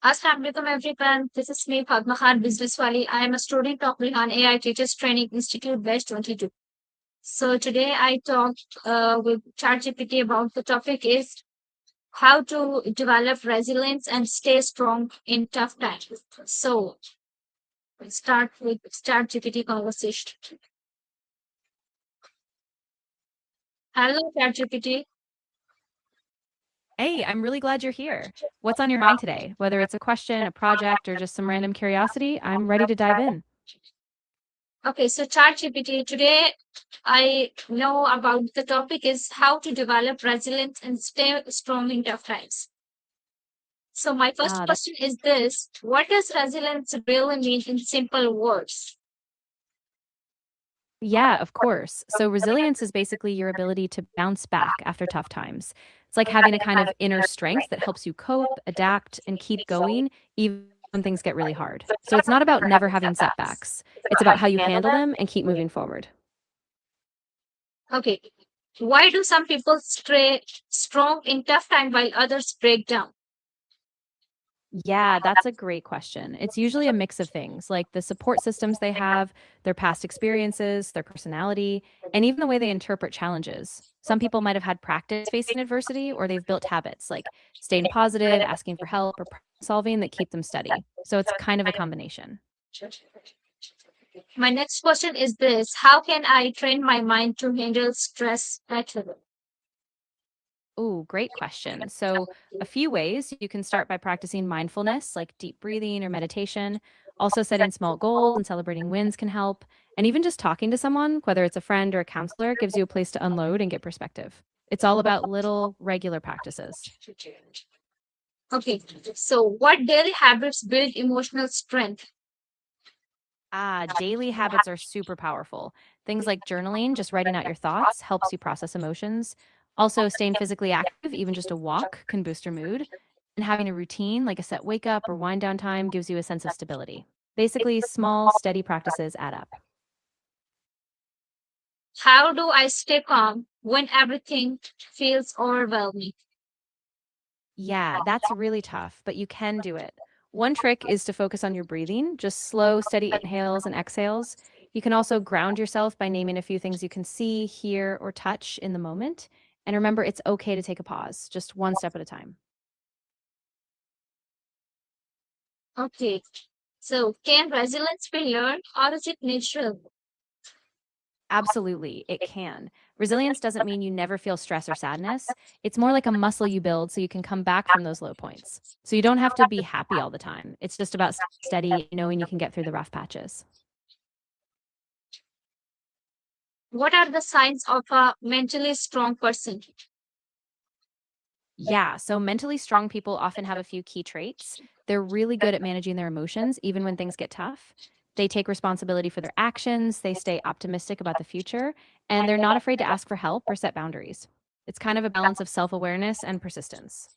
Assalamu alaikum everyone. This is me, Fatima Business Wali. I am a student of Rihan AI Teachers Training Institute Batch 22. So today I talked with ChatGPT about the topic is how to develop resilience and stay strong in tough times. So let's start with ChatGPT conversation. Hello, ChatGPT. Hey, I'm really glad you're here. What's on your mind today? Whether it's a question, a project, or just some random curiosity, I'm ready to dive in. Okay, so ChatGPT, today I know about the topic is how to develop resilience and stay strong in tough times. So my first Ah, question is this: what does resilience really mean in simple words? yeah, of course. So, resilience is basically your ability to bounce back after tough times. It's like having a kind of inner strength that helps you cope, adapt, and keep going even when things get really hard. So, it's not about never having setbacks, it's about how you handle them and keep moving forward. Okay, why do some people stay strong in tough time while others break down? Yeah, that's a great question. It's usually a mix of things like the support systems they have, their past experiences, their personality, and even the way they interpret challenges. Some people might have had practice facing adversity, or they've built habits like staying positive, asking for help, or problem solving that keep them steady. So it's kind of a combination. My next question is this: how can I train my mind to handle stress better? Oh, great question. So, a few ways you can start by practicing mindfulness, like deep breathing or meditation. Also, setting small goals and celebrating wins can help. And even just talking to someone, whether it's a friend or a counselor, gives you a place to unload and get perspective. It's all about little regular practices. Okay, so what daily habits build emotional strength? Ah, daily habits are super powerful. Things like journaling, just writing out your thoughts, helps you process emotions. Also, staying physically active, even just a walk, can boost your mood. And having a routine, like a set wake up or wind down time, gives you a sense of stability. Basically, small, steady practices add up. How do I stay calm when everything feels overwhelming? Yeah, that's really tough, but you can do it. One trick is to focus on your breathing, just slow, steady inhales and exhales. You can also ground yourself by naming a few things you can see, hear, or touch in the moment. And remember, it's okay to take a pause, just one step at a time. Okay, so can resilience be learned or is it natural? Absolutely, it can. Resilience doesn't mean you never feel stress or sadness. It's more like a muscle you build so you can come back from those low points. So you don't have to be happy all the time. It's just about steady, knowing you can get through the rough patches. What are the signs of a mentally strong person? Yeah, so mentally strong people often have a few key traits. They're really good at managing their emotions, even when things get tough. They take responsibility for their actions, they stay optimistic about the future, and they're not afraid to ask for help or set boundaries. It's kind of a balance of self awareness and persistence.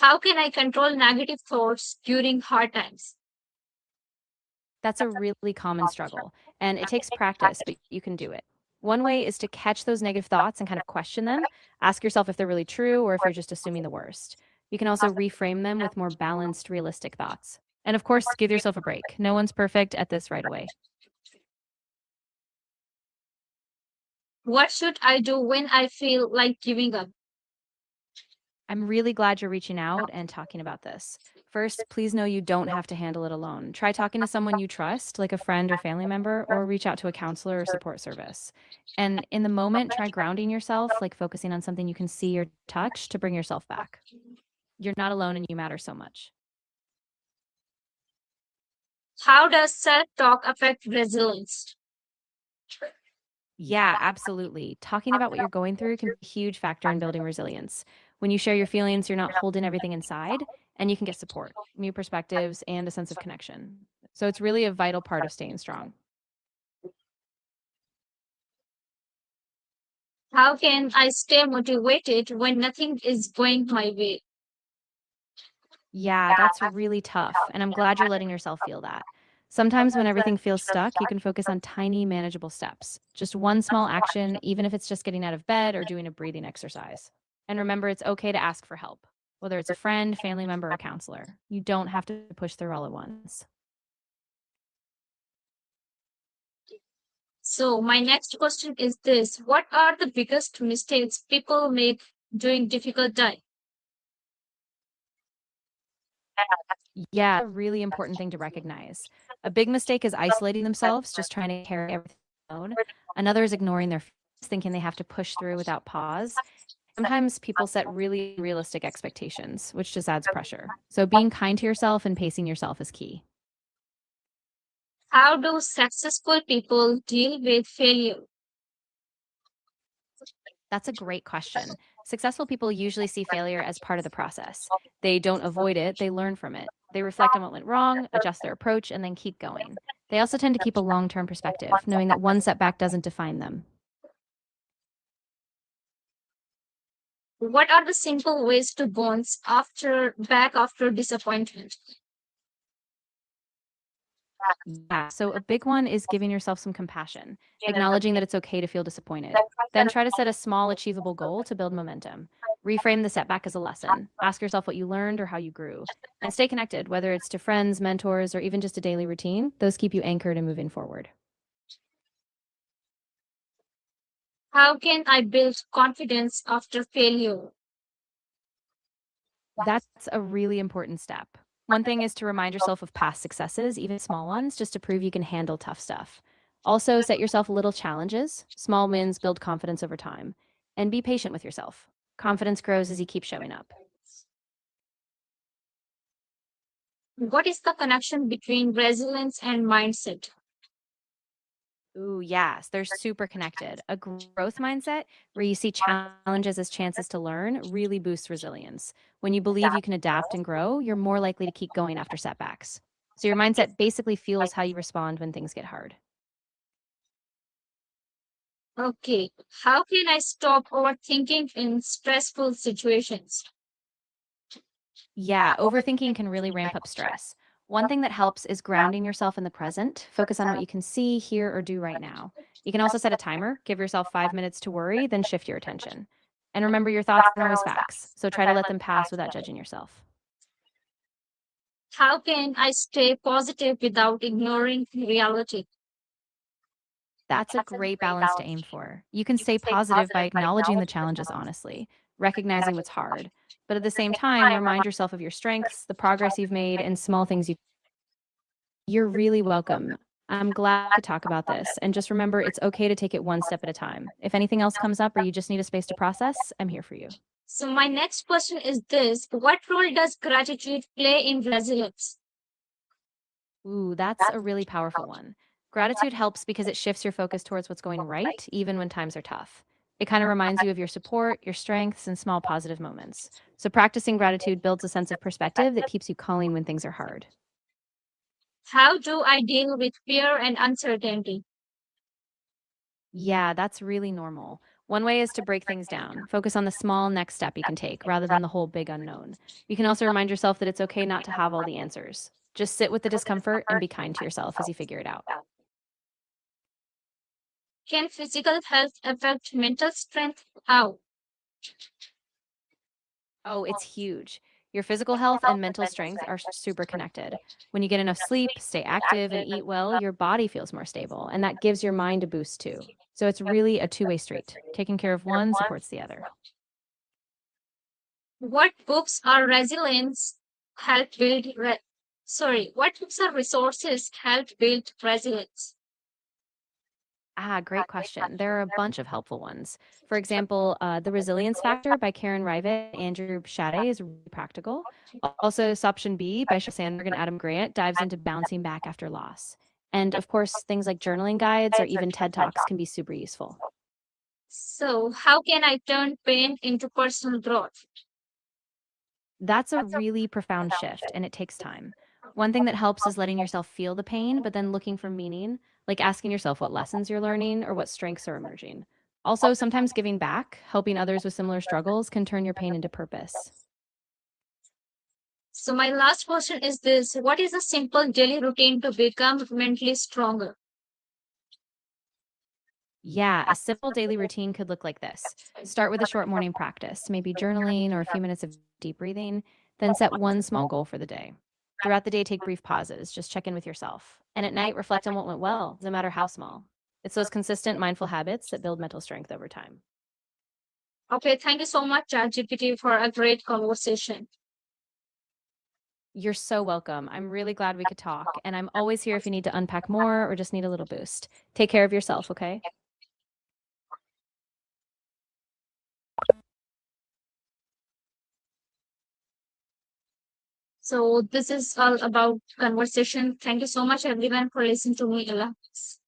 How can I control negative thoughts during hard times? That's a really common struggle, and it takes practice, but you can do it. One way is to catch those negative thoughts and kind of question them. Ask yourself if they're really true or if you're just assuming the worst. You can also reframe them with more balanced, realistic thoughts. And of course, give yourself a break. No one's perfect at this right away. What should I do when I feel like giving up? I'm really glad you're reaching out and talking about this. First, please know you don't have to handle it alone. Try talking to someone you trust, like a friend or family member, or reach out to a counselor or support service. And in the moment, try grounding yourself, like focusing on something you can see or touch to bring yourself back. You're not alone and you matter so much. How does self talk affect resilience? Yeah, absolutely. Talking about what you're going through can be a huge factor in building resilience. When you share your feelings, you're not holding everything inside, and you can get support, new perspectives, and a sense of connection. So it's really a vital part of staying strong. How can I stay motivated when nothing is going my way? Yeah, that's really tough. And I'm glad you're letting yourself feel that. Sometimes when everything feels stuck, you can focus on tiny, manageable steps. Just one small action, even if it's just getting out of bed or doing a breathing exercise. And remember, it's okay to ask for help. whether it's a friend, family member, or counselor. You don't have to push through all at once. So my next question is this. What are the biggest mistakes people make during difficult time? Yeah, a really important thing to recognize. A big mistake is isolating themselves, just trying to carry everything alone. Another is ignoring their feelings, thinking they have to push through without pause. Sometimes people set really realistic expectations, which just adds pressure. So being kind to yourself and pacing yourself is key. How do successful people deal with failure? That's a great question. Successful people usually see failure as part of the process. They don't avoid it, they learn from it. They reflect on what went wrong, adjust their approach, and then keep going. They also tend to keep a long term perspective, knowing that one setback doesn't define them. What are the simple ways to bounce after disappointment? Yeah. So a big one is giving yourself some compassion, acknowledging that it's okay to feel disappointed. Then try to set a small, achievable goal to build momentum. Reframe the setback as a lesson. Ask yourself what you learned or how you grew. And stay connected, whether it's to friends, mentors, or even just a daily routine. Those keep you anchored and moving forward. How can I build confidence after failure? That's a really important step. One thing is to remind yourself of past successes, even small ones, just to prove you can handle tough stuff. Also, set yourself little challenges. Small wins build confidence over time. And be patient with yourself. Confidence grows as you keep showing up. What is the connection between resilience and mindset? Ooh, yes, they're super connected. A growth mindset where you see challenges as chances to learn really boosts resilience. When you believe you can adapt and grow, you're more likely to keep going after setbacks. So your mindset basically fuels how you respond when things get hard. Okay. How can I stop overthinking in stressful situations? Yeah, overthinking can really ramp up stress. One thing that helps is grounding yourself in the present. Focus on what you can see, hear, or do right now. You can also set a timer, give yourself 5 minutes to worry, then shift your attention. And remember, your thoughts aren't always facts, so try to let them pass without judging yourself. How can I stay positive without ignoring reality? That's a great balance to aim for. You can stay positive by acknowledging the challenges honestly, recognizing what's hard, but at the same time, remind yourself of your strengths, the progress you've made, and small things you're really welcome. I'm glad to talk about this. And just remember, it's okay to take it one step at a time. If anything else comes up or you just need a space to process, I'm here for you. So my next question is this. What role does gratitude play in resilience? Ooh, that's a really powerful one. Gratitude helps because it shifts your focus towards what's going right, even when times are tough. It kind of reminds you of your support, your strengths, and small positive moments. So, practicing gratitude builds a sense of perspective that keeps you calm when things are hard. How do I deal with fear and uncertainty? Yeah, that's really normal. One way is to break things down. Focus on the small next step you can take rather than the whole big unknown. You can also remind yourself that it's okay not to have all the answers. Just sit with the discomfort and be kind to yourself as you figure it out. Can physical health affect mental strength? How? Oh, it's huge. Your physical health and mental strength are super connected. When you get enough sleep, stay active, and eat well, your body feels more stable, and that gives your mind a boost too. So it's really a two-way street. Taking care of one supports the other. What books are resilience help build what books are resources help build resilience? Ah, great question. There are a bunch of helpful ones. For example, The Resilience Factor by Karen Rivet and Andrew Shadé is really practical. Also, Option B by Sheryl Sandberg and Adam Grant dives into bouncing back after loss. And of course, things like journaling guides or even TED Talks can be super useful. So how can I turn pain into personal growth? That's a really profound shift, and it takes time. One thing that helps is letting yourself feel the pain, but then looking for meaning, like asking yourself what lessons you're learning or what strengths are emerging. Also, sometimes giving back, helping others with similar struggles, can turn your pain into purpose. So my last question is this. What is a simple daily routine to become mentally stronger? Yeah, a simple daily routine could look like this. Start with a short morning practice, maybe journaling or a few minutes of deep breathing, then set one small goal for the day. Throughout the day, take brief pauses, just check in with yourself. And at night, reflect on what went well, no matter how small. It's those consistent mindful habits that build mental strength over time. Okay, thank you so much, ChatGPT, for a great conversation. You're so welcome. I'm really glad we could talk, and I'm always here if you need to unpack more or just need a little boost. Take care of yourself, okay? So this is all about conversation. Thank you so much, everyone, for listening to me. Allah Hafiz.